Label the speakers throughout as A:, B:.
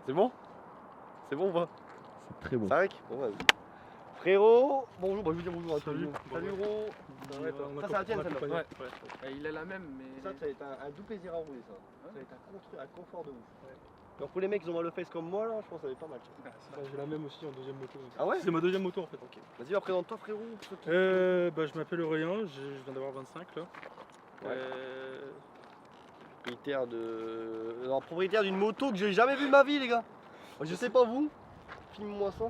A: C'est bon? C'est bon ou pas?
B: C'est très bon.
A: C'est vrai? Bon, vas-y. Frérot, bonjour, bah, je vous dis bonjour à tous.
C: Salut.
A: Salut gros. Ça, c'est la tienne celle-là.
C: Ouais.
D: Il a la même, mais.
A: Ça va être un doux plaisir à rouler ça. Ça va être un confort de ouf. Alors pour les mecs qui ont mal au face comme moi là, je pense que ça va être pas mal.
C: J'ai la même aussi en deuxième moto.
A: Ah ouais?
C: C'est ma deuxième moto en fait.
A: Ok. Vas-y, présente-toi frérot.
C: Je m'appelle Aurélien, je viens d'avoir 25 là.
A: Ouais. Propriétaire d'une moto que j'ai jamais vue de ma vie les gars. Je sais pas vous. Filme-moi ça.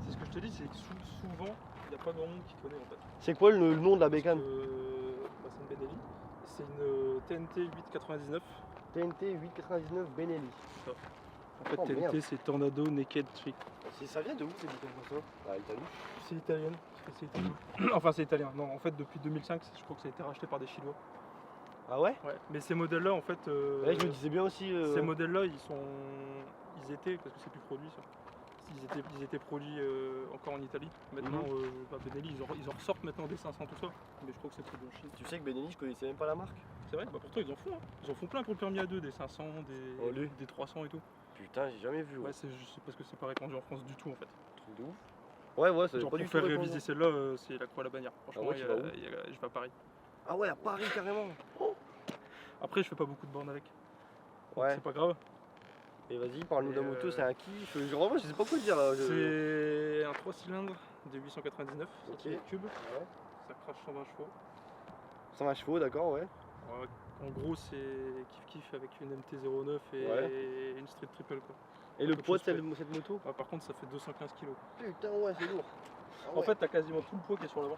C: C'est ce que je te dis, c'est que souvent il n'y a pas grand monde qui connaît en fait.
A: C'est quoi le nom de la bécane?
C: C'est une Benelli. C'est une TNT 899.
A: TNT 899 Benelli.
C: En fait,
A: Oh,
C: TNT
A: merde.
C: c'est Tornado Naked Trick.
A: Ça vient de où ces bécanes comme ça? Ah, Italie.
C: C'est italienne. C'est italien. Enfin, c'est italien. Non, en fait, depuis 2005, je crois que ça a été racheté par des Chinois.
A: Ah ouais?
C: Ouais. Mais ces modèles-là, en fait.
A: Ouais, je me disais bien aussi.
C: Ces modèles-là, ils étaient, parce que c'est plus produit ça. Ils étaient produits encore en Italie. Maintenant, Benelli, ils en ressortent maintenant des 500 tout ça. Mais je crois que c'est produit en Chine.
A: Tu sais que Benelli, je connaissais même pas la marque.
C: C'est vrai, bah pourtant ils en font. Hein. Ils en font plein pour le permis A2, des 500, des 300 et tout.
A: Putain, j'ai jamais vu.
C: Ouais, c'est parce que c'est pas répandu en France du tout en fait.
A: Truc de ouf. Ouais, ça
C: Genre
A: pas
C: pour
A: du
C: faire
A: tout
C: réviser celle-là, c'est la croix à la bannière. Franchement,
A: ouais, tu vas où?
C: je vais à Paris.
A: Ah ouais, à Paris carrément.
C: Après, je fais pas beaucoup de bornes avec.
A: Ouais.
C: C'est pas grave.
A: Et vas-y, parle-nous de la
C: Et,
A: moto, c'est un kiff. Vraiment, je sais pas quoi te dire là.
C: C'est un 3 cylindres de 899
A: Ok.
C: cubes.
A: Ouais.
C: Ça crache 120 chevaux.
A: 120 chevaux, d'accord, ouais.
C: En gros, c'est kiff avec une MT-09 et une Street Triple quoi.
A: Et le
C: Peu de
A: poids de
C: choses
A: cette moto?
C: Par contre, ça fait 215 kg.
A: Putain, ouais, c'est lourd. Ah
C: En
A: ouais.
C: fait, t'as quasiment tout le poids qui est sur l'avant.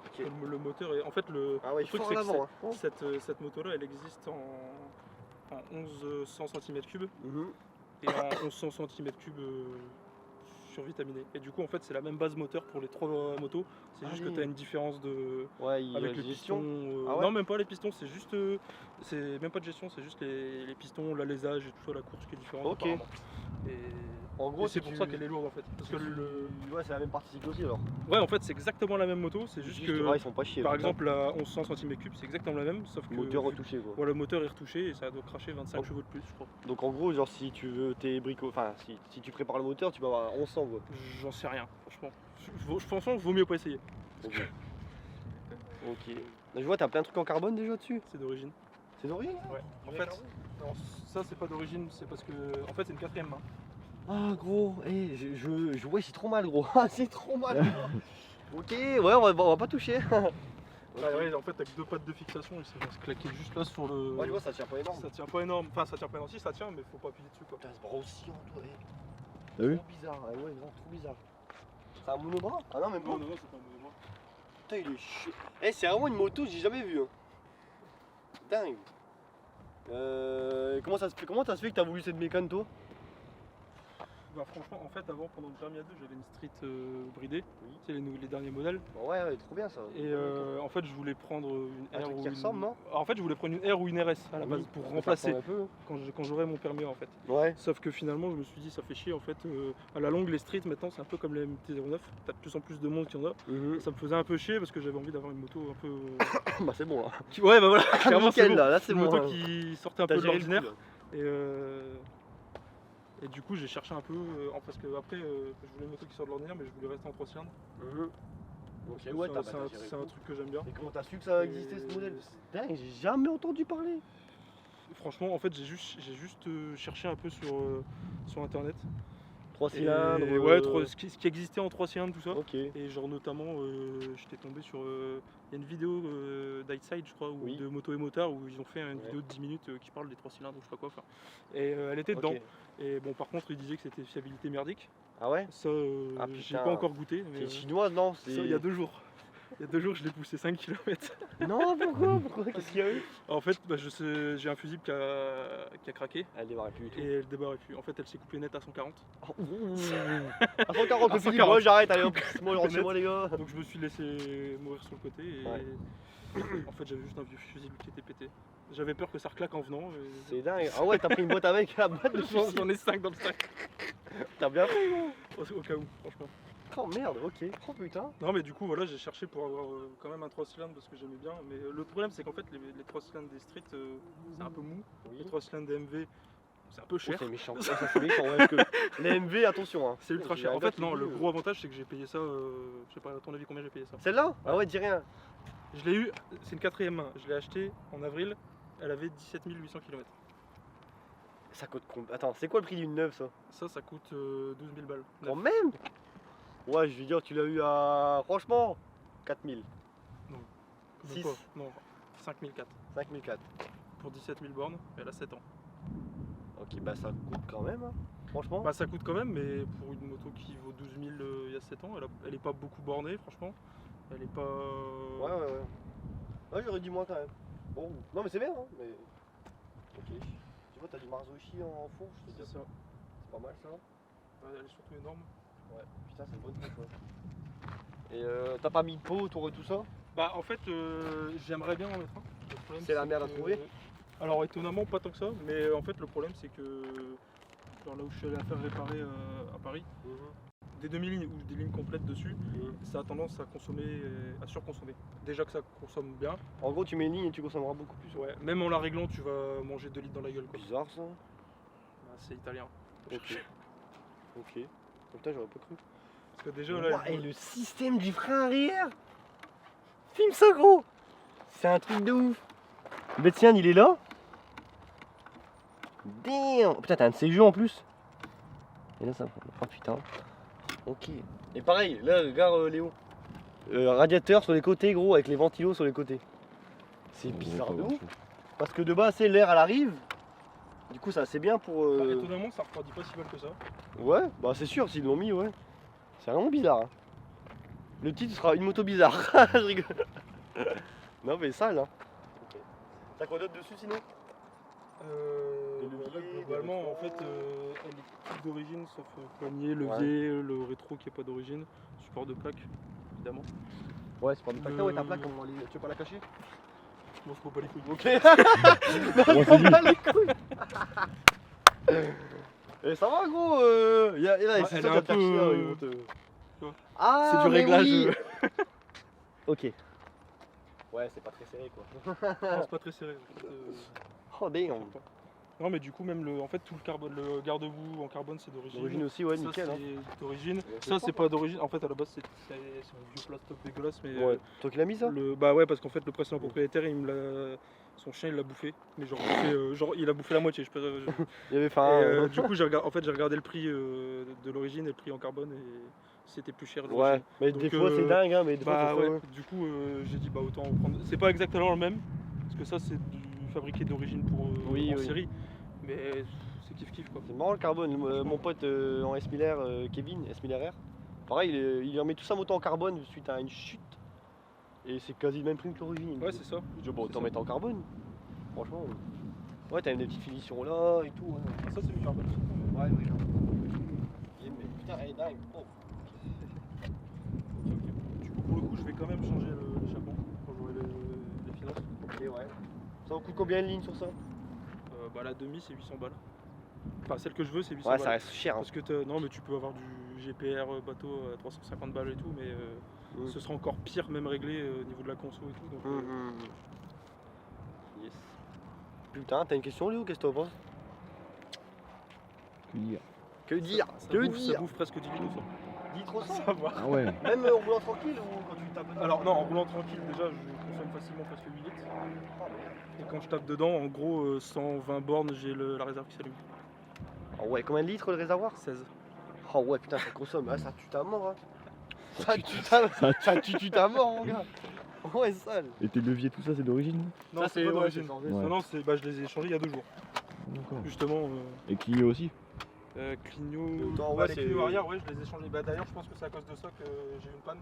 A: Ok.
C: Le moteur est. En fait, le
A: Ah ouais,
C: truc,
A: fort
C: c'est
A: en
C: que
A: avant. Hein.
C: cette moto-là, elle existe en 1100 cm3
A: Mhm.
C: et en 1100 cm3 survitaminé. Et du coup, en fait, c'est la même base moteur pour les trois motos. C'est juste que
A: Allez.
C: tu as une différence de.
A: Ouais, il y a
C: Avec
A: la
C: les
A: gestion.
C: pistons.
A: Ah ouais.
C: Non, même pas les pistons, c'est juste. C'est même pas de gestion, c'est juste les pistons, l'alésage et tout ça, la course qui est différente.
A: Ok.
C: Apparemment.
A: En gros,
C: Et c'est
A: si
C: pour
A: tu-
C: ça qu'elle est lourde en fait. Parce que
A: Ouais, c'est la même partie cycle aussi alors.
C: Ouais, en fait, c'est exactement la même moto, c'est juste que.
A: Ouais, ils sont pas chiés.
C: Par
A: putain.
C: exemple, la 1100 cm3, c'est exactement la même, sauf que.
A: Le moteur retouché quoi.
C: Voilà, le moteur est retouché et ça doit cracher 25
A: Oh.
C: chevaux de plus, je crois.
A: Donc en gros, genre si tu veux tes bricots, enfin si tu prépares le moteur, tu vas avoir 1100 quoi.
C: J'en sais rien, franchement. Franchement, vaut mieux pas essayer.
A: Ok. Ok. Là, je vois, t'as plein de trucs en carbone déjà dessus.
C: C'est d'origine.
A: C'est d'origine?
C: Ouais. En fait, non, ça c'est pas d'origine, c'est parce que. En fait, c'est une quatrième main.
A: Ah gros, ouais, c'est trop mal gros. Ah, c'est trop mal. Ok, ouais, on va pas toucher.
C: Ouais, en fait, t'as que deux pattes de fixation et ça va se claquer juste là sur le.
A: Ouais, je vois, ça tient pas énorme.
C: Ça tient pas énorme. Enfin, ça tient pas énorme. Si, ça tient, mais faut pas appuyer dessus quoi.
A: Putain, ce bras aussi en toi,
B: T'as vu?
A: trop bizarre, ouais, non, trop bizarre. C'est un monobras? Ah non, même pas.
C: Non, c'est pas un mouvement.
A: Putain, il est chiant. Eh, c'est vraiment une moto que j'ai jamais vue. Hein. Dingue. Comment ça se fait que t'as voulu cette mécane toi?
C: Bah, franchement, en fait, avant, pendant le permis A2, j'avais une Street bridée.
A: Oui.
C: Tu sais, les derniers modèles.
A: Ouais, trop bien ça.
C: Et en fait, je voulais prendre une
A: Un
C: R
A: truc
C: ou
A: qui ressemble, non?
C: En fait, je voulais prendre une R ou une RS à la base pour remplacer
A: un peu.
C: quand j'aurai mon permis en fait.
A: Ouais.
C: Sauf que finalement, je me suis dit, ça fait chier en fait. À la longue, les streets maintenant, c'est un peu comme les MT-09. T'as de plus en plus de monde qui en a. Ça me faisait un peu chier parce que j'avais envie d'avoir une moto un peu.
A: Bah, c'est bon là.
C: Ouais, bah voilà, clairement, c'est
A: Nickel
C: bon.
A: là, c'est
C: Une
A: bon.
C: moto
A: hein.
C: qui sortait un
A: T'as
C: peu de
A: géré le coup,
C: l'ordinaire.
A: là.
C: Et du coup, j'ai cherché un peu. Parce que après, je voulais une moto qui sort de l'ordinaire, mais je voulais rester en 3 cylindres.
A: Ok,
C: C'est
A: ouais,
C: un-
A: t'as
C: c'est
A: géré
C: un,
A: le
C: c'est un
A: coup.
C: truc que j'aime bien.
A: Et comment t'as su que ça existait ce modèle? Dingue, j'ai jamais entendu parler.
C: Franchement, en fait, j'ai juste cherché un peu sur internet.
A: 3
C: Et
A: cylindres.
C: ouais, ce qui existait en 3 cylindres, tout ça.
A: Ok.
C: Et genre notamment, j'étais tombé sur. Il y a une vidéo d'Hightside, je crois, ou
A: Oui.
C: de Moto et Motard, où ils ont fait une
A: Ouais.
C: vidéo de 10 minutes qui parle des 3 cylindres, ou je sais pas quoi. Enfin. Et elle était dedans.
A: Ok.
C: Et bon, par contre, ils disaient que c'était fiabilité merdique.
A: Ah ouais?
C: Ça,
A: Ah,
C: j'ai
A: putain.
C: pas encore goûté. Mais,
A: C'est chinoise, non?
C: ça, il y a 2 jours. Il y a 2 jours, je l'ai poussé 5 km.
A: Non, pourquoi? Qu'est-ce qu'il y a eu?
C: En fait, bah, j'ai un fusible qui a craqué.
A: Elle démarrait plus du tout.
C: Et elle débarrait plus. En fait, elle s'est coupée net à 140.
A: À 140 le
C: À
A: fusil,
C: 140.
A: moi j'arrête, allez hop, moi je rentre chez moi les gars.
C: Donc je me suis laissé mourir sur le côté et
A: Ouais.
C: en fait j'avais juste un vieux fusible qui était pété. J'avais peur que ça reclaque en venant. Et...
A: C'est dingue. Ah ouais, t'as pris une boîte avec la boîte de fusil.
C: J'en ai 5 dans le sac.
A: T'as bien fait gros.
C: Au cas où, franchement.
A: Oh merde, ok. Oh putain.
C: Non mais du coup voilà, j'ai cherché pour avoir quand même un 3 cylindres parce que j'aimais bien. Mais le problème c'est qu'en fait les 3 cylindres des street c'est un peu mou.
A: Oui.
C: Les 3 cylindres des MV c'est un peu
A: Oh,
C: cher.
A: c'est méchant. Oh, ça c'est méchant. Ouais, parce que les MV, attention. Hein.
C: C'est ultra
A: J'ai
C: cher.
A: un
C: En
A: gars
C: fait,
A: qui
C: non,
A: dit,
C: le gros avantage, c'est que j'ai payé ça. Je sais pas, à ton avis, combien j'ai payé ça?
A: Celle-là? Ah ouais, dis rien.
C: Je l'ai eu, c'est une 4ème main. Je l'ai acheté en avril. Elle avait 17 800 km.
A: Ça coûte combien? Attends, c'est quoi le prix d'une neuve ça?
C: Ça coûte 12 000 balles.
A: Quand même? Ouais, je veux dire, tu l'as eu à. Franchement, 4000.
C: Même
A: 6.
C: pas. Non, 5004.
A: 5004.
C: Pour 17 000 bornes, et elle a 7 ans.
A: Ok, bah ça coûte quand même. Hein. Franchement.
C: Bah ça coûte quand même, mais pour une moto qui vaut 12 000 il y a 7 ans, elle est pas beaucoup bornée, franchement. Elle est pas.
A: Ouais. Ouais, j'aurais dit moins quand même. Bon, non, mais c'est bien, hein. Mais. Ok. Tu vois, t'as du Marzocchi en fourche,
C: C'est ça.
A: c'est pas mal ça.
C: Ouais, elle est surtout énorme.
A: Ouais, putain, c'est une bonne fourche. Ouais. Et t'as pas mis de pot autour de tout ça?
C: Bah en fait, j'aimerais bien en mettre un. Le problème,
A: C'est la merde à
C: que-
A: trouver?
C: Alors étonnamment pas tant que ça, mais en fait le problème c'est que genre là où je suis allé la faire réparer à Paris, des demi-lignes ou des lignes complètes dessus, ça a tendance à consommer, à surconsommer. Déjà que ça consomme bien,
A: En gros, tu mets une ligne et tu consommeras beaucoup plus.
C: ouais, même en la réglant tu vas manger 2 litres dans la gueule quoi.
A: Bizarre ça.
C: Bah, c'est italien.
A: Ok. Ok. Putain, j'aurais pas cru.
C: Parce que déjà là,
A: Ouah, et le système du frein arrière. Filme ça, gros. C'est un truc de ouf. Le tien, il est là. Damn. Putain, t'as un de ces jeux en plus. Et là, ça. Oh putain. Ok. Et pareil, là, regarde Léo. Radiateur sur les côtés, gros, avec les ventilos sur les côtés. C'est bizarre de ouf. Parce que de base, c'est l'air, elle arrive. Du coup, c'est assez bien pour.
C: bah, étonnamment ça refroidit pas si mal que ça.
A: Ouais, bah c'est sûr, s'ils l'ont mis, ouais. C'est vraiment bizarre. Hein. Le titre sera une moto bizarre. Je rigole. Non, mais sale, hein. Ok. T'as quoi d'autre dessus sinon? Des leviers,
C: Là, globalement
A: des
C: en fait elle est toute d'origine sauf poignée, levier, le rétro qui est pas d'origine, support de plaque évidemment.
A: Ouais, c'est pas de
C: plaque.
A: ouais, ta plaque, comment elle est... Tu veux pas la cacher?
C: Je m'en fous pas les couilles.
A: Ok. Non, je prends pas les couilles. Et ça va, gros. Là,
C: Ouais,
A: c'est
C: elle
A: ça,
C: est un
A: t'as cherché,
C: peu-
A: ils vont te-
C: vois,
A: Ah,
C: c'est du
A: mais
C: réglage.
A: oui. Ok. Ouais, c'est pas très serré, quoi.
C: Non, c'est pas très serré.
A: Oh, damn.
C: Non mais du coup même en fait tout le carbone, le garde-boue en carbone c'est d'origine.
A: L'origine aussi, ouais,
C: Ça,
A: nickel. Hein.
C: c'est d'origine.
A: c'est
C: Ça
A: propre,
C: c'est pas d'origine. En fait à la base c'est un vieux plastoc dégueulasse mais
A: Ouais. Toi qui l'as mis ça?
C: bah ouais parce qu'en fait le précédent propriétaire son chien il l'a bouffé. Mais genre, genre il a bouffé la moitié.
A: Il y avait
C: Et,
A: faim.
C: du coup j'ai regardé le prix de l'origine et le prix en carbone et c'était plus cher.
A: Ouais, mais
C: Donc,
A: des fois c'est dingue, hein, mais des fois
C: Bah
A: faut
C: ouais,
A: ouais.
C: du coup j'ai dit bah autant en prendre. C'est pas exactement le même, parce que ça c'est du fabriqué d'origine pour
A: Oui,
C: en
A: oui.
C: série, mais c'est kiff quoi.
A: C'est marrant le carbone. Mon pote en S Miller, Kevin, S Miller R, pareil, il remet tout ça moto en carbone suite à une chute. Et c'est quasi le même prix que l'origine. il me
C: Ouais
A: dit.
C: c'est ça.
A: Je dis bon,
C: c'est
A: autant
C: ça.
A: mettre en carbone. Franchement. Ouais, t'as même des petites finitions là et tout. Ouais,
C: Ça c'est du carbone.
A: ouais, oui. Mais putain, elle est dingue. Oh.
C: Du coup pour le coup je vais quand même changer l'échappement quand j'aurai les finances.
A: Ok, ouais. Ça vous coûte combien de lignes sur ça?
C: Bah la demi c'est 800 balles. Enfin celle que je veux c'est 800
A: Ouais,
C: balles.
A: ça reste cher. Hein.
C: Parce que non mais tu peux avoir du GPR bateau à 350 balles et tout mais
A: Mm.
C: ce sera encore pire même réglé au niveau de la conso et tout. Donc,
A: Yes. Putain, t'as une question Léo? Qu'est-ce que t'en penses?
B: Que dire?
A: Que dire?
C: ça
A: Que
C: bouffe, ça
A: dire?
C: bouffe presque 10 litres au 100.
A: 10 trop ça?
C: Ça va.
B: Ah ouais.
A: Même en roulant tranquille ou quand tu tapes dedans?
C: Alors non, en roulant tranquille déjà je consomme facilement presque 8 litres. Et quand je tape dedans, en gros 120 bornes j'ai la réserve qui s'allume.
A: Oh ouais, combien de litres le réservoir?
C: 16.
A: Oh ouais, putain, ça consomme. Ah, ça tue ta mort. Hein.
B: Ça
A: Ça tue ta mort, mon gars. Ouais, sale.
B: Et tes leviers, tout ça, c'est d'origine?
C: Non,
A: Ça,
C: c'est
A: c'est-
C: pas
A: ouais,
C: d'origine.
A: c'est changé,
B: ça.
C: Non, je les ai changés il y a 2 jours.
B: D'accord.
C: Justement,
B: Et Clio aussi?
C: Clignot,
A: Autant,
C: ouais,
A: ouais,
C: les
A: c'est-
C: Clignot arrière, ouais, je les ai changés. Bah, d'ailleurs, je pense que c'est à cause de ça que j'ai eu une panne.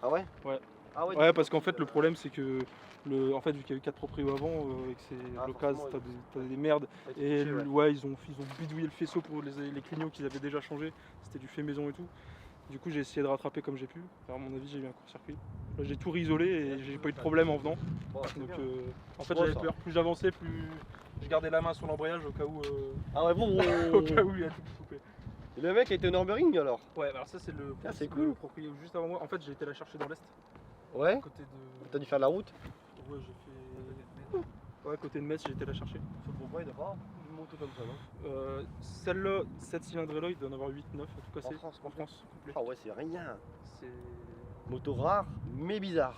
A: Ah ouais?
C: Ouais.
A: Ah ouais,
C: Ouais, parce qu'en fait, le problème, c'est que en fait, vu qu'il y a eu 4 proprios avant et que c'est
A: Ah,
C: l'occasion,
A: forcément,
C: t'as des merdes.
A: ça a été
C: Et
A: touché, ouais.
C: ouais, ils ont bidouillé le faisceau pour les Clignot qu'ils avaient déjà changé. C'était du fait maison et tout. Du coup, j'ai essayé de rattraper comme j'ai pu. Alors, à mon avis, j'ai eu un court-circuit. Là, j'ai tout réisolé et j'ai pas eu de problème en venant.
A: Bon, c'est
C: Donc,
A: bien.
C: en fait,
A: Ouais,
C: j'avais
A: ça.
C: peur. Plus j'avançais, plus je gardais la main sur l'embrayage au cas où,
A: Ah ouais, bon.
C: au cas où il y a tout coupé.
A: Et le mec a été au Nürburgring alors?
C: Ouais, alors ça, c'est le,
A: Ah, c'est
C: le
A: cool.
C: propriétaire juste avant moi. En fait, j'ai été la chercher dans l'est,
A: Ouais?
C: à côté de.
A: T'as dû faire de la route?
C: Ouais, j'ai fait. Ouais, à côté de Metz, j'ai été la chercher.
A: Pourquoi il doit pas? moto comme ça, non?
C: Celle-là, 7 cylindrées-là, il doit en avoir 8-9 à tout casser.
A: En France,
C: complet.
A: Ah ouais, c'est rien.
C: C'est.
A: Moto rare, mais bizarre.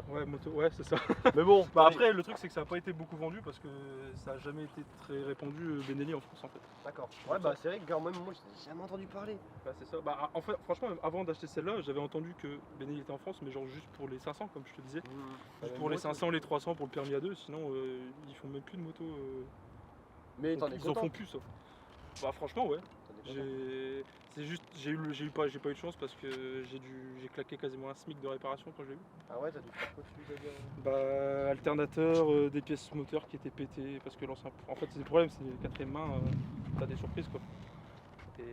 C: Ouais, moto, ouais, c'est ça.
A: Mais bon,
C: Bah après, le truc, c'est que ça n'a pas été beaucoup vendu parce que ça n'a jamais été très répandu Benelli en France en fait.
A: d'accord. Ouais, bah c'est vrai que même moi, je n'ai jamais entendu parler.
C: Bah, c'est ça. Bah, en fait, franchement, avant d'acheter celle-là, j'avais entendu que Benelli était en France, mais genre juste pour les 500, comme je te disais. Juste pour les 500, les 300, pour le permis A2, sinon ils font même plus de moto.
A: Mais t'en es
C: Ils en
A: content?
C: font plus ça. Bah franchement ouais.
A: T'en es content?
C: C'est juste j'ai pas eu de chance parce que j'ai claqué quasiment un SMIC de réparation quand je l'ai eu.
A: Ah ouais, t'as dû faire quoi dessus, t'as dit,
C: Bah alternateur, des pièces moteurs qui étaient pétées parce que l'ancien. En fait c'est le problème, c'est les quatrième main, t'as des surprises quoi. Et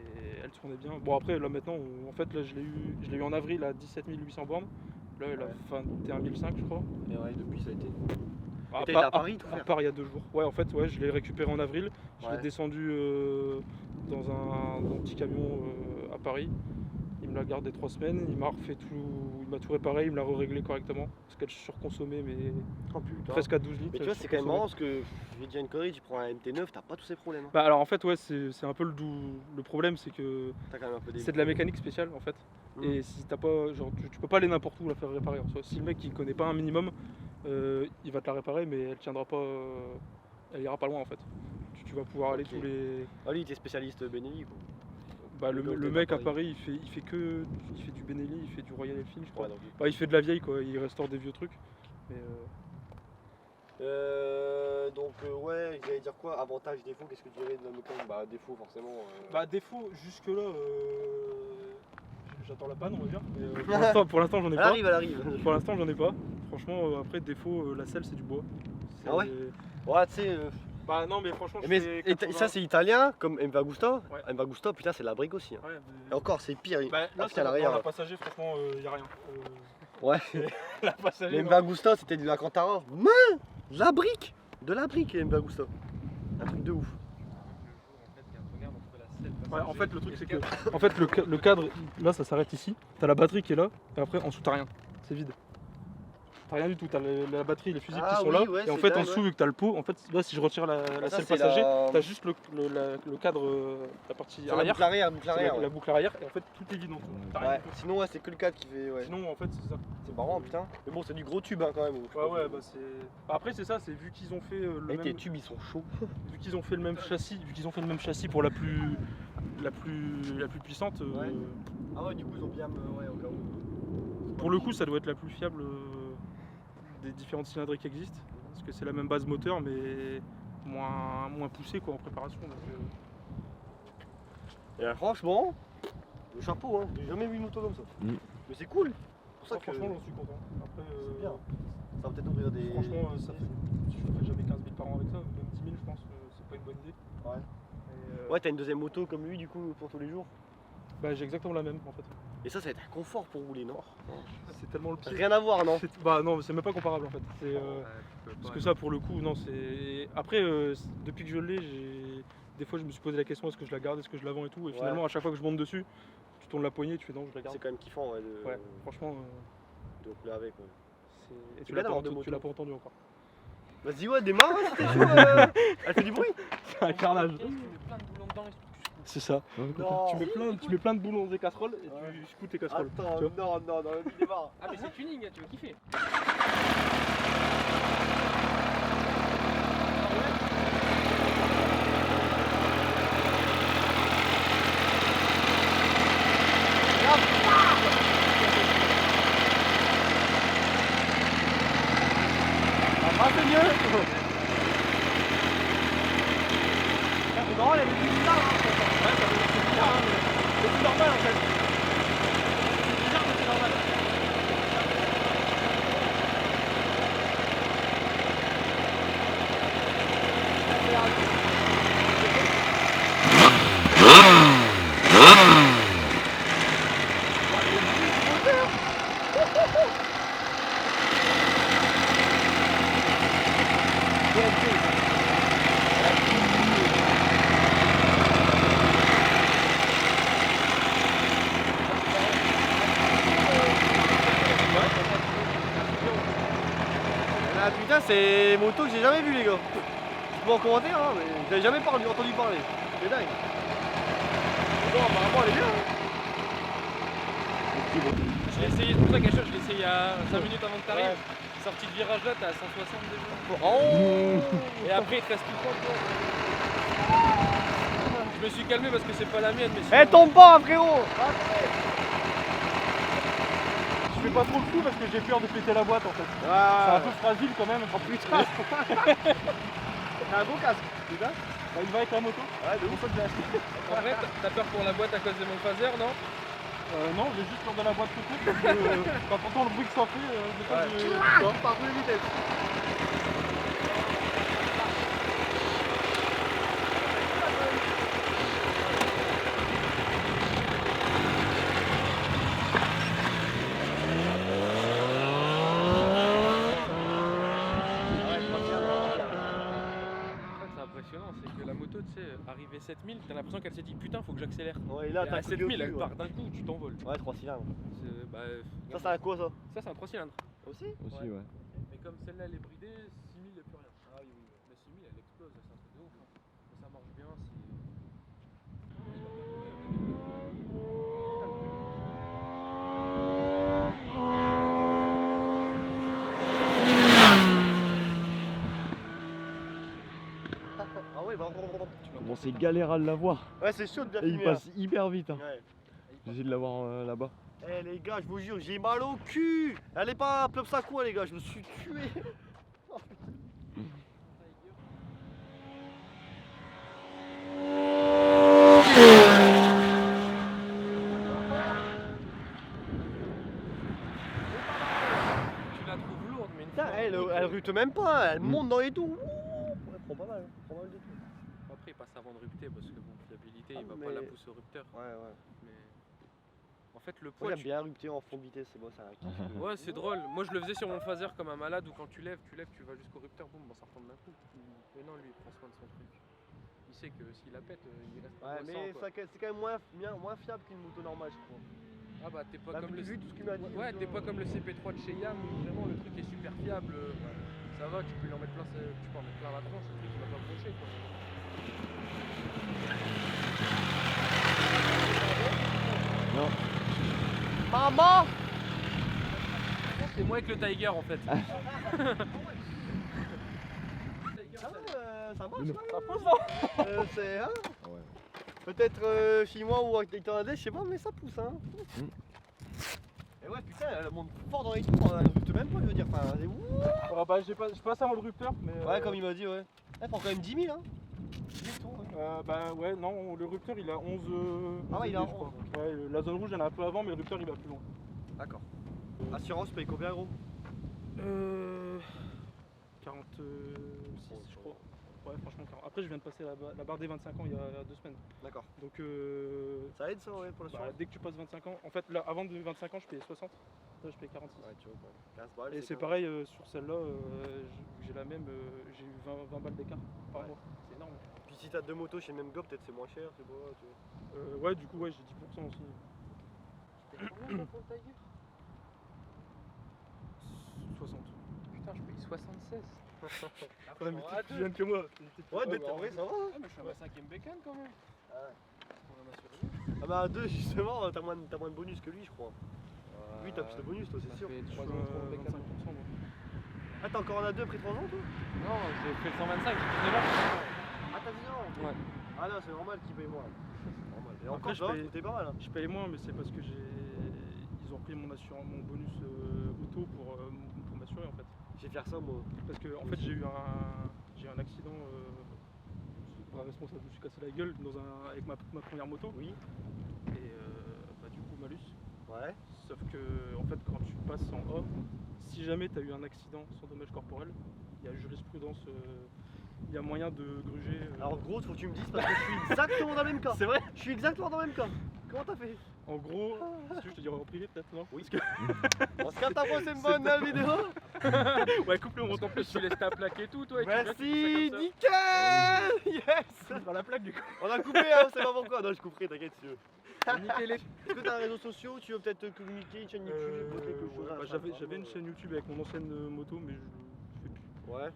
C: elle tournait bien. Bon après là maintenant en fait là je l'ai eu en avril à 17 800 bornes. Là elle a 21 500 je crois.
A: Et ouais, depuis ça a été.
C: À
A: t'as été à Paris, tout
C: à
A: faire?
C: part il y a 2 jours. Ouais, en fait, ouais, je l'ai récupéré en avril. Je
A: Ouais.
C: l'ai descendu dans un petit camion à Paris. Il me l'a gardé 3 semaines. Il m'a refait tout, il m'a tout réparé. Il me l'a réglé correctement parce qu'elle surconsommait, mais
A: Oh putain.
C: presque à 12 litres.
A: Mais tu
C: elle
A: vois, c'est quand même
C: surconsommait.
A: marrant parce que je vais te dire une connerie, tu prends un MT9, t'as pas tous ces problèmes. Hein.
C: Bah alors en fait, ouais, c'est un peu le problème, c'est que
A: T'as quand même un peu des.
C: c'est de la mécanique spéciale en fait. Et si t'as pas, genre, tu peux pas aller n'importe où la faire réparer. En soi. Si le mec il connaît pas un minimum, il va te la réparer, mais elle tiendra pas, elle ira pas loin en fait. Tu vas pouvoir aller
A: Ok.
C: tous les.
A: Ah, lui, il était spécialiste Benelli quoi.
C: Bah,
A: Le
C: le
A: gars
C: mec
A: à
C: à Paris, il fait du Benelli, il fait du Royal Enfield, je crois.
A: Ouais, donc.
C: Bah, il fait de la vieille quoi, il restaure des vieux trucs. Mais,
A: Ouais, j'allais dire quoi? Avantage, défaut, qu'est-ce que tu dirais de la mécanique? Bah, défaut, forcément.
C: Bah défaut, jusque là, j'attends la panne on va dire. Mais, pour l'instant j'en ai
A: Elle
C: pas.
A: arrive, elle arrive.
C: Pour l'instant j'en ai pas. Franchement après défaut, la selle c'est du bois.
A: Ah ouais?
C: C'est-
A: Ouais, tu sais.
C: Bah non mais franchement je
A: Mais
C: fais
A: et
C: 80.
A: ça, c'est italien, comme M. Agusta.
C: Ouais.
A: M. Agusta, putain, c'est de la brique aussi. Hein.
C: Ouais,
A: Et encore, c'est pire.
C: bah, là,
A: putain,
C: dans
A: l'arrière,
C: la
A: là.
C: passager, franchement, y a rien.
A: Ouais.
C: La passager,
A: Mais
C: non.
A: M. Agusta, c'était de l'Alcantara. De la brique! De la brique, M. Agusta. Un truc de ouf.
C: Ouais, en fait, le truc, c'est que en fait, le cadre, là, ça s'arrête ici. T'as la batterie qui est là, et après, en dessous, t'as rien. C'est vide. T'as rien du tout. T'as la batterie, les fusibles
A: Ah
C: qui sont
A: oui,
C: là.
A: ouais,
C: Et en
A: c'est
C: fait,
A: dingue,
C: en dessous, vu que t'as le pot, en fait, là, si je retire la
A: ça,
C: selle
A: c'est
C: passager,
A: la-
C: t'as juste le cadre, la partie
A: Sur la
C: arrière.
A: boucle arrière, boucle
C: C'est
A: arrière.
C: la
A: Ouais.
C: boucle arrière, et en fait, tout est vide en dessous. T'as rien
A: Ouais.
C: du tout.
A: Sinon, ouais, c'est que le cadre qui fait. Ouais.
C: Sinon, en fait, c'est ça.
A: C'est marrant, putain. Mais bon, c'est du gros tube hein, quand même.
C: Ouais, bah c'est. Après, c'est ça, c'est vu qu'ils ont fait le
A: Et
C: même.
A: tes tubes, ils sont chauds.
C: Vu qu'ils ont fait le même châssis pour la plus puissante,
A: Ouais. Ah ouais, du coup, ils ont bien. Ouais, au cas où.
C: pour le coup ça doit être la plus fiable des différentes cylindrées qui existent. Parce que c'est la même base moteur mais moins poussée quoi en préparation. Donc,
A: Et franchement, le chapeau, hein. J'ai jamais vu une moto comme ça.
B: Mm.
A: Mais c'est cool. C'est pour ça que.
C: franchement j'en suis content. Après,
A: C'est bien. Ça va peut-être ouvrir des.
C: franchement ça fait. Je ferai jamais 15 000 par an avec ça, même 10 000 je pense, c'est pas une bonne idée.
A: Ouais.
C: Et,
A: Ouais, t'as une deuxième moto comme lui, du coup, pour tous les jours.
C: bah j'ai exactement la même en fait.
A: Et ça va être un confort pour rouler, non?
C: C'est tellement le pied.
A: Rien à voir, non?
C: Bah non, c'est même pas comparable en fait. Parce que ça pour le coup, non, c'est. Après, depuis que je l'ai, des fois je me suis posé la question est-ce que je la garde, est-ce que je la vends et tout. Et
A: Ouais.
C: finalement, à chaque fois que je monte dessus, tu tournes la poignée, tu fais non, je la garde.
A: C'est quand même kiffant, ouais, de,
C: Ouais, franchement,
A: de rouler avec. Ouais.
C: et
A: C'est
C: tu
A: bien
C: l'as
A: d'avoir
C: pas,
A: deux
C: tu l'as
A: motos.
C: pas entendu encore.
A: Vas-y, ouais, démarre, hein, si t'es chaud. Elle fait du bruit.
C: C'est un carnage.
D: Tu mets plein de boulons dedans et tu
C: C'est ça.
A: Non.
C: Tu mets plein de boulons dans des casseroles et
A: Ouais.
C: tu secoues tes casseroles.
A: Attends,
C: tu vois.
A: non, vas-y, démarre.
D: Ah mais c'est tuning, tu vas kiffer.
A: Ah, c'est mieux. C'est marrant, elle est plus bizarre. C'est plus normal en fait. C'est bizarre, mais c'est normal. Ah putain, c'est moto que j'ai jamais vu les gars. dites-moi en commentaire, hein, mais j'avais jamais entendu parler. C'est dingue. Bon, apparemment, elle est bien. Hein.
D: Je l'ai essayé, c'est pour ça qu'à chaud, je l'ai essayé il y a 5 minutes avant que t'arrives. Sortie de virage là, t'es à 160 déjà.
A: Oh.
D: Et après, il te reste tout le temps, toi. Je me suis calmé parce que c'est pas la mienne, mais
A: Eh, tombe pas, frérot.
C: Je fais pas trop le fou parce que j'ai peur de péter la boîte en fait. C'est
A: Ah,
C: un peu fragile quand même.
A: oh putain. T'as un beau casque, c'est ça?
C: Bah, il va avec la moto.
A: Ouais, de ouf.
C: C'est pour ça que j'ai acheté.
D: En vrai, t'as peur pour la boîte à cause de mon phaser, non?
C: Non, j'ai juste peur de la boîte tout court parce que quand t'entends le bruit que ça fait, des fois
A: Ouais.
C: je...
A: Par deux vitesses.
D: C'est impressionnant, c'est que la moto, tu sais, arrivée 7000, t'as l'impression qu'elle s'est dit putain, faut que j'accélère.
A: Ouais, et là,
D: Et
A: t'as
D: à 7000, elle part d'un coup, tu t'envoles.
A: Ouais, 3 cylindres.
D: Bah,
A: Ça, c'est un quoi ça?
D: ça, c'est un 3 cylindres.
A: Aussi?
B: Aussi, ouais.
D: Mais comme celle-là, elle est bridée, 6000, il n'y a plus rien. Ah oui, oui. Mais 6000, elle explose, c'est un truc de ouf. Hein. Mais ça marche bien,
A: Ah ouais, bah.
B: Bon, c'est galère à l'avoir.
A: Ouais, c'est chaud de bien
B: Et il
A: filmer. Hein.
B: passe hyper vite. Hein.
A: Ouais.
B: J'essaie de l'avoir là-bas.
A: Eh les gars, je vous jure, j'ai mal au cul. Elle est pas plop ça quoi les gars, je me suis tué.
D: tu la trouves lourde, mais une
A: Putain,
D: fois
A: elle rute même pas, elle monte dans les tours. Elle prend pas mal, prend mal de tout.
D: Après, il passe avant de rupter parce que bon, fiabilité,
A: Ah,
D: il va
A: mais-
D: pas la pousser au rupteur.
A: Ouais, ouais.
D: Mais en fait, le
A: Moi
D: poids,
A: j'aime bien rupter en fond de vitesse, c'est bon, ça a
D: ouais, c'est drôle. Moi, je le faisais sur mon phaser comme un malade où quand tu lèves, tu vas jusqu'au rupteur, boum, bon, ça retombe d'un coup. Mais non, lui, il prend soin de son truc. Il sait que s'il la pète, il reste
A: Ouais,
D: pas
A: mais c'est quand même moins fiable qu'une moto normale, je crois.
D: Ah bah, t'es pas
A: Bah,
D: comme le.
A: vu tout ce qu'il m'a dit.
D: Ouais, t'es pas comme le CP3 de chez Yam où vraiment le truc est super fiable. Ça va, tu peux lui en mettre plein, tu peux en mettre plein la tronche, le truc il va pas broncher quoi.
B: Non.
A: Maman.
D: C'est moi avec le Tiger en fait.
A: Ça marche,
B: Non.
A: ça pousse, hein. C'est, hein.
B: Ouais.
A: Peut-être chez moi ou avec les Canadiens, je sais pas, mais ça pousse, hein.
B: Mm.
A: Et ouais, putain, elle monte fort dans les tours, elle rupte même pas, je veux dire. Enfin, elle est ouh.
C: Ah bah, je passe avant le rupteur, mais...
A: Ouais, comme il m'a dit, ouais. Elle prend quand même 10 000, hein. 10 000 tours, ouais.
C: Bah ouais, non, le rupteur il a 11...
A: Ah ouais, il a
C: 11, je crois.
A: 11.
C: Ouais, la zone rouge il y en a un peu avant, mais le rupteur il va plus loin.
A: D'accord. Assurance, tu payes combien, gros?
C: 46 je crois. Ouais, franchement 40. Après je viens de passer la barre des 25 ans il y a 2 semaines.
A: D'accord.
C: Donc
A: Ça aide ça, ouais, pour l'assurance?
C: dès que tu passes 25 ans, en fait là avant de 25 ans je payais 60, là je paye 46.
A: Ouais, tu vois, bon, 15 balles.
C: Et c'est
A: quand
C: pareil sur celle-là, j'ai la même, j'ai eu 20 balles d'écart par
A: Ouais.
C: mois. C'est énorme.
A: même. Puis si t'as deux motos chez le même gars, peut-être c'est moins cher, c'est beau, tu vois.
C: Ouais, du coup, ouais, j'ai 10% aussi.
D: Combien pour le Tiger
C: 60.
D: Putain, je paye 76.
C: Ouais, mais t'es plus jeune que moi.
A: Ouais, mais en vrai, ça va. Hein.
D: Ah, mais je suis à ma 5ème bécane quand même.
A: Ah ouais.
D: On en a sur une.
A: Ah bah, à deux, justement, t'as moins de bonus que lui, je crois. Lui, t'as plus de bonus, toi,
D: Ça
A: c'est sûr.
D: fait
C: Je
D: 3
C: suis
D: ans,
C: à 25%
D: bécane.
C: moi.
A: Ah, t'as encore un à deux après 3 ans, toi?
D: Non, j'ai fait le 125, j'ai 19 ans.
A: Ah, t'as 10 ans?
D: Ouais.
A: Ah non, c'est normal qu'il paye moins. C'est normal. Et
C: Après,
A: encore,
C: je
A: ça va,
C: paye-
A: t'es pas mal. Hein.
C: Je paye moins, mais c'est parce que ils ont pris mon bonus auto pour m'assurer en fait.
A: Je vais faire ça, moi.
C: Parce que en fait j'ai eu un accident, pas responsable, je me suis cassé la gueule avec ma première moto.
A: Oui.
C: Et bah, du coup malus.
A: Ouais.
C: Sauf que en fait quand tu passes en A, si jamais tu as eu un accident sans dommage corporel, il y a jurisprudence, il y a moyen de gruger.
A: Alors, gros, faut que tu me dises parce que je suis exactement dans le même cas.
C: c'est vrai.
A: Je suis exactement dans le même cas. Comment t'as fait?
C: En gros, si tu veux, je te dirai en privé peut-être, non?
A: Oui. On se capte après, c'est une bonne vidéo.
C: Ouais, coupe-le, on
D: Parce qu'en plus, tu laisses ta plaque et tout, toi. Et tu viens, tu
A: Merci,
D: fais ça
A: nickel. Yes.
C: dans la plaque du coup.
A: On a coupé, hein, c'est pas pourquoi. Non, je couperai, t'inquiète, si tu veux.
D: comme ça. Niquer les.
A: Est-ce que t'as un réseau social? Tu veux peut-être communiquer, une chaîne YouTube, quelque chose?
C: J'avais une chaîne YouTube avec mon ancienne moto, mais je fais plus.
A: Ouais.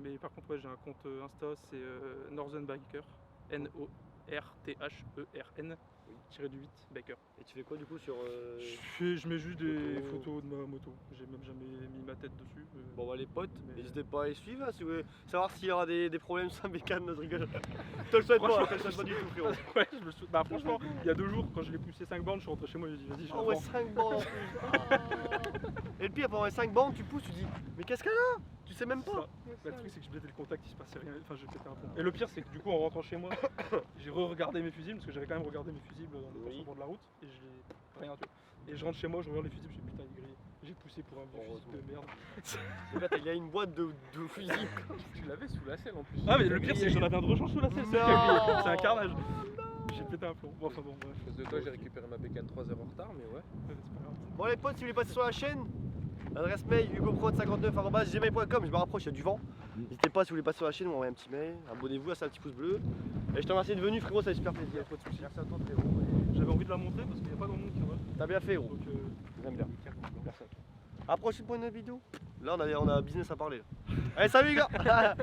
C: Mais par contre, ouais, j'ai un compte Insta, c'est Northern Biker. Northern tiré du 8 Biker.
A: Et tu fais quoi du coup sur.
C: Je mets juste des
A: Photo.
C: photos de ma moto. J'ai même jamais mis ma tête dessus.
A: Bon bah les potes,
C: Mais-
A: n'hésitez pas à les suivre hein, si vous voulez savoir s'il y aura des problèmes sur un bécane, notre rigole. Je te le souhaite pas,
C: Franchement,
A: je te le souhaite pas du tout frérot.
C: Ouais, bah franchement, il y a 2 jours, quand je l'ai poussé 5 bornes, je suis rentré chez moi et j'ai dit vas-y, je
A: Ah ouais,
C: reprends.
A: 5 bandes en plus. Ah. Et le pire, pendant les 5 bandes, tu pousses, tu dis mais qu'est-ce qu'elle a? Tu sais même
C: Ça.
A: pas.
C: Bah, le truc c'est que je mettais le contact, il se passait rien, enfin je pétais un plomb. Et le pire c'est que du coup en rentrant chez moi, j'ai re-regardé mes fusibles, parce que j'avais quand même regardé mes fusibles en étant sur le bord de la route, et je l'ai rien tu vois. Et je rentre chez moi, je regarde les fusibles, je dis putain il est grillé. J'ai poussé pour un vieux fusible de merde.
A: Le gars, il a une boîte de fusil.
D: Tu l'avais sous la selle en plus.
C: Ah mais le pire c'est que j'en avais un de rechange sous la selle, c'est
A: Non.
C: un carnage. J'ai pété un plomb. Bon enfin bon bref.
D: À cause de toi, j'ai récupéré ma bécane 3 heures en retard, mais ouais.
C: Ouais, c'est pas grave.
A: Bon les potes, si vous voulez passer sur la chaîne, adresse mail hugoprod59@gmail.com, je me rapproche, il y a du vent. N'hésitez pas si vous voulez passer sur la chaîne, vous m'envoyez un petit mail, abonnez-vous, laissez un petit pouce bleu. Et je te remercie d'être venu frérot, ça fait super plaisir.
C: Pas de soucis.
A: Merci à toi frérot.
C: J'avais envie de la montrer parce qu'il n'y a pas grand monde qui regarde.
A: T'as bien fait gros.
C: Donc
A: J'aime bien. Merci à toi. À la prochaine pour une autre vidéo. Là on a business à parler. Là. Allez salut les gars.